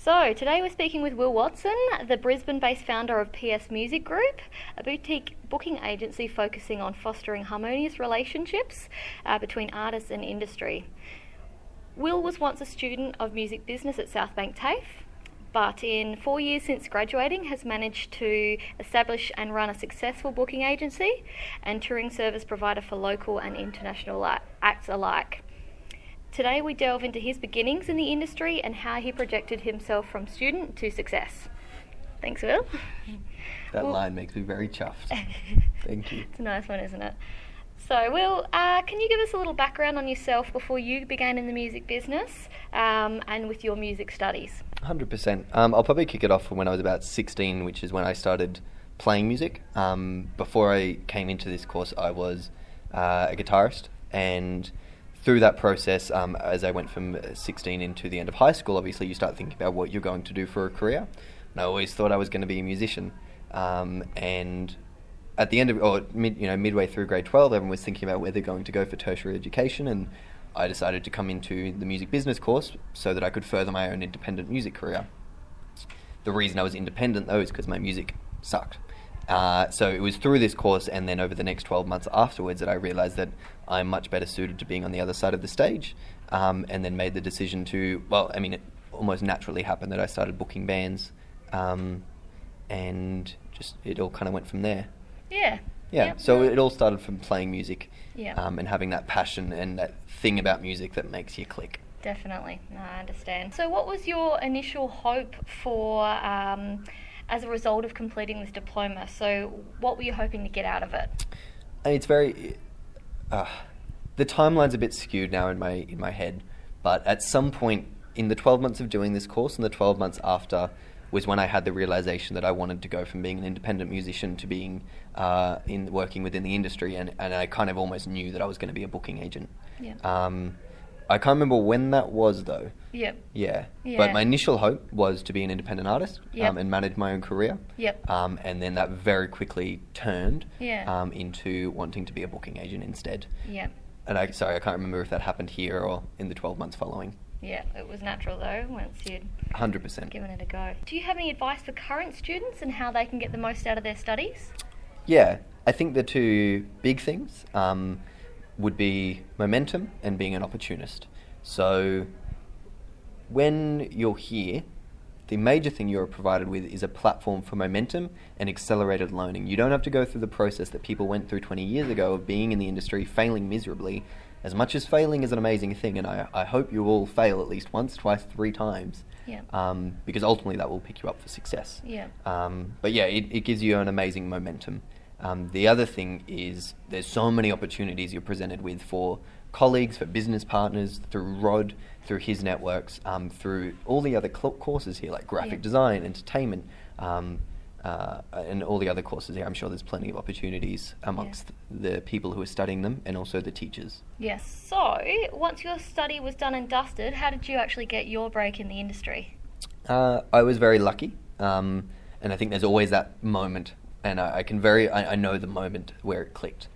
So, today we're speaking with Will Watson, the Brisbane-based founder of PS Music Group, a boutique booking agency focusing on fostering harmonious relationships between artists and industry. Will was once a student of music business at Southbank Tafe, but in 4 years since graduating has managed to establish and run a successful booking agency and touring service provider for local and international acts alike. Today we delve into his beginnings in the industry and how he projected himself from student to success. Thanks, Will. That line makes me very chuffed. Thank you. It's a nice one, isn't it? So, Will, can you give us a little background on yourself before you began in the music business and with your music studies? 100%. I'll probably kick it off from when I was about 16, which is when I started playing music. Before I came into this course, I was a guitarist, and through that process, as I went from 16 into the end of high school, obviously you start thinking about what you're going to do for a career. And I always thought I was going to be a musician. And at the end of, midway through grade 12, everyone was thinking about where they're going to go for tertiary education, and I decided to come into the music business course so that I could further my own independent music career. The reason I was independent, though, is because my music sucked. So it was through this course and then over the next 12 months afterwards that I realised that I'm much better suited to being on the other side of the stage, and then made the decision to, it almost naturally happened that I started booking bands, and just it all kind of went from there. Yeah. Yeah, so it all started from playing music, yeah, and having that passion and that thing about music that makes you click. Definitely, no, I understand. So what was your initial hope for as a result of completing this diploma? So what were you hoping to get out of it? It's very... the timeline's a bit skewed now in my head, but at some point in the 12 months of doing this course and the 12 months after was when I had the realisation that I wanted to go from being an independent musician to being working within the industry, and I kind of almost knew that I was going to be a booking agent. Yeah. I can't remember when that was, though. Yep. Yeah. Yeah. But my initial hope was to be an independent artist, Yep. And manage my own career. Yep. And then that very quickly turned Yeah. into wanting to be a booking agent instead. Yeah. And I can't remember if that happened here or in the 12 months following. Yeah, it was natural though once you'd 100%. given it a go. Do you have any advice for current students and how they can get the most out of their studies? Yeah, I think the two big things would be momentum and being an opportunist. So when you're here, the major thing you're provided with is a platform for momentum and accelerated learning. You don't have to go through the process that people went through 20 years ago of being in the industry, failing miserably. As much as failing is an amazing thing, and I hope you all fail at least once, twice, 3 times, Yeah. because ultimately that will pick you up for success. Yeah. But yeah, it gives you an amazing momentum. The other thing is there's so many opportunities you're presented with for colleagues, for business partners, through Rod, through his networks, through all the other courses here, like graphic design, entertainment, and all the other courses here. I'm sure there's plenty of opportunities amongst the people who are studying them and also the teachers. Yes. So, once your study was done and dusted, how did you actually get your break in the industry? I was very lucky, and I think there's always that moment, and I know the moment where it clicked.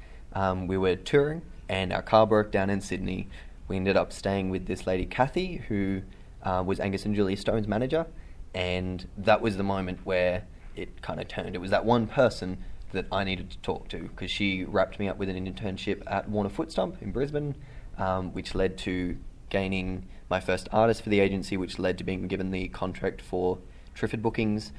We were touring, and our car broke down in Sydney. We ended up staying with this lady, Kathy, who was Angus and Julia Stone's manager, and that was the moment where it kind of turned. It was that one person that I needed to talk to, because she wrapped me up with an internship at Warner Footstump in Brisbane, which led to gaining my first artist for the agency, which led to being given the contract for Triffid bookings,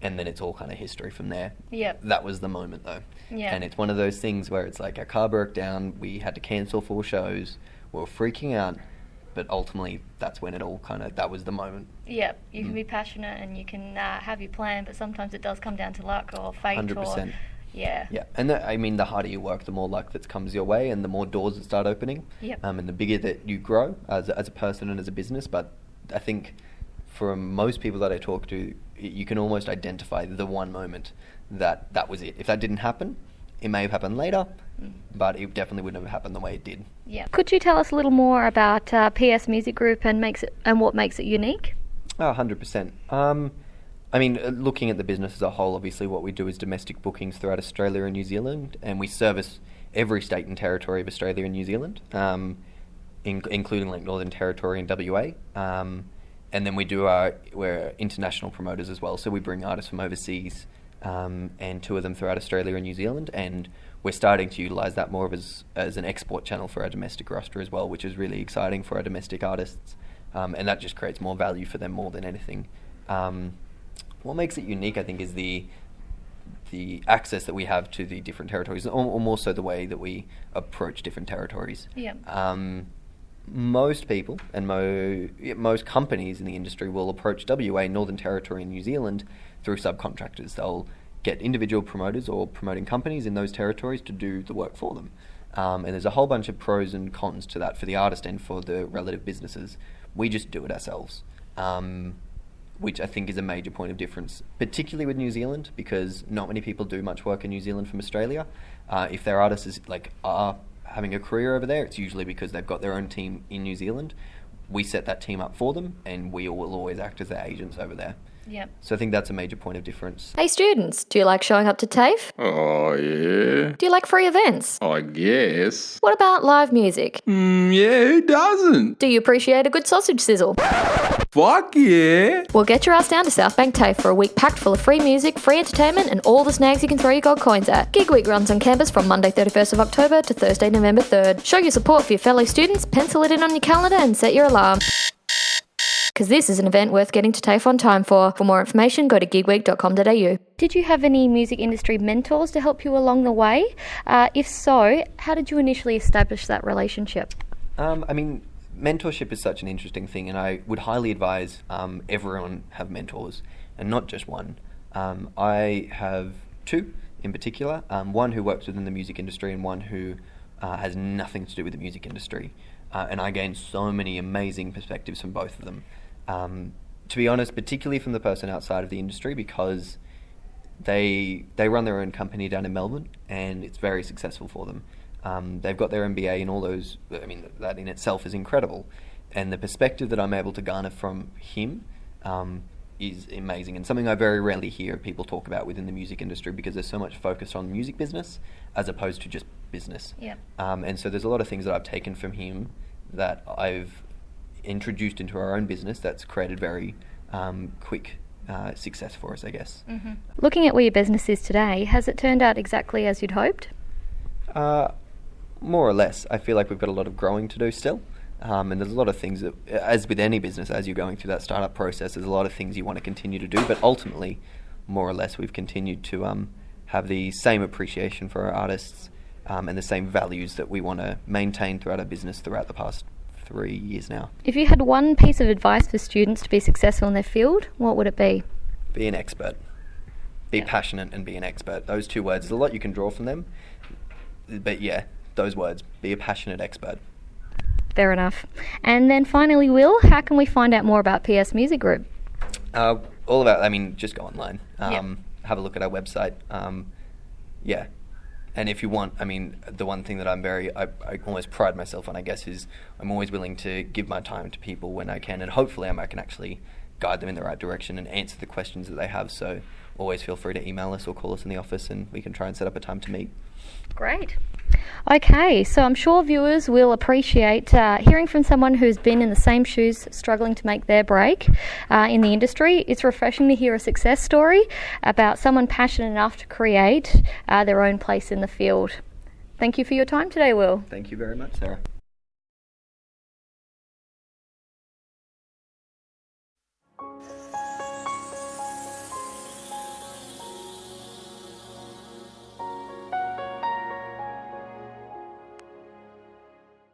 and then it's all kind of history from there. Yep. That was the moment, though. Yeah. And it's one of those things where it's like our car broke down, we had to cancel 4 shows, we were freaking out, but ultimately that's when it all that was the moment. Yeah, you can be passionate and you can have your plan, but sometimes it does come down to luck or fate. 100%. Yeah. Yeah, and the harder you work, the more luck that comes your way and the more doors that start opening. Yep. And the bigger that you grow as a person and as a business. But I think for most people that I talk to, you can almost identify the one moment that was it. If that didn't happen, it may have happened later, but it definitely wouldn't have happened the way it did. Yeah. Could you tell us a little more about PS Music Group and what makes it unique? 100%. Looking at the business as a whole, obviously what we do is domestic bookings throughout Australia and New Zealand, and we service every state and territory of Australia and New Zealand, including like Northern Territory and WA. And then we're international promoters as well, so we bring artists from overseas and tour them throughout Australia and New Zealand, and we're starting to utilise that more as an export channel for our domestic roster as well, which is really exciting for our domestic artists, and that just creates more value for them more than anything. What makes it unique, I think, is the access that we have to the different territories, or more so the way that we approach different territories. Yeah. Most people and most companies in the industry will approach WA, Northern Territory and New Zealand through subcontractors. They'll get individual promoters or promoting companies in those territories to do the work for them. And there's a whole bunch of pros and cons to that for the artist and for the relative businesses. We just do it ourselves, which I think is a major point of difference, particularly with New Zealand, because not many people do much work in New Zealand from Australia. If their artists are having a career over there, it's usually because they've got their own team in New Zealand. We set that team up for them, and we will always act as their agents over there. Yep. So I think that's a major point of difference. Hey students, do you like showing up to TAFE? Oh, yeah. Do you like free events? I guess. What about live music? Yeah, who doesn't? Do you appreciate a good sausage sizzle? Fuck yeah. Well, get your ass down to Southbank Tafe for a week packed full of free music, free entertainment, and all the snags you can throw your gold coins at. Gig Week runs on campus from Monday 31st of October to Thursday November 3rd. Show your support for your fellow students, pencil it in on your calendar, and set your alarm. Because this is an event worth getting to TAFE on time for. For more information, go to gigweek.com.au. Did you have any music industry mentors to help you along the way? If so, how did you initially establish that relationship? Mentorship is such an interesting thing, and I would highly advise everyone have mentors, and not just one. I have two in particular, one who works within the music industry and one who has nothing to do with the music industry. And I gained so many amazing perspectives from both of them. To be honest, particularly from the person outside of the industry, because they run their own company down in Melbourne, and it's very successful for them. They've got their MBA and all those. That in itself is incredible, and the perspective that I'm able to garner from him is amazing, and something I very rarely hear people talk about within the music industry, because there's so much focus on music business as opposed to just business. Yep. And so there's a lot of things that I've taken from him that I've introduced into our own business that's created very quick success for us, I guess. Mm-hmm. Looking at where your business is today, has it turned out exactly as you'd hoped? More or less. I feel like we've got a lot of growing to do still. And there's a lot of things that, as with any business, as you're going through that startup process, there's a lot of things you want to continue to do. But ultimately, more or less, we've continued to have the same appreciation for our artists and the same values that we want to maintain throughout our business throughout the past 3 years now. If you had one piece of advice for students to be successful in their field, what would it be? Be an expert. Be passionate and be an expert. Those two words, there's a lot you can draw from them. But yeah, those words, be a passionate expert. Fair enough. And then finally, Will, how can we find out more about PS Music Group? Just go online. Have a look at our website. And if you want, the one thing that I almost pride myself on, I guess, is I'm always willing to give my time to people when I can, and hopefully I can actually guide them in the right direction and answer the questions that they have. So always feel free to email us or call us in the office, and we can try and set up a time to meet. Great. Okay, so I'm sure viewers will appreciate hearing from someone who's been in the same shoes, struggling to make their break in the industry. It's refreshing to hear a success story about someone passionate enough to create their own place in the field. Thank you for your time today, Will. Thank you very much, Sarah.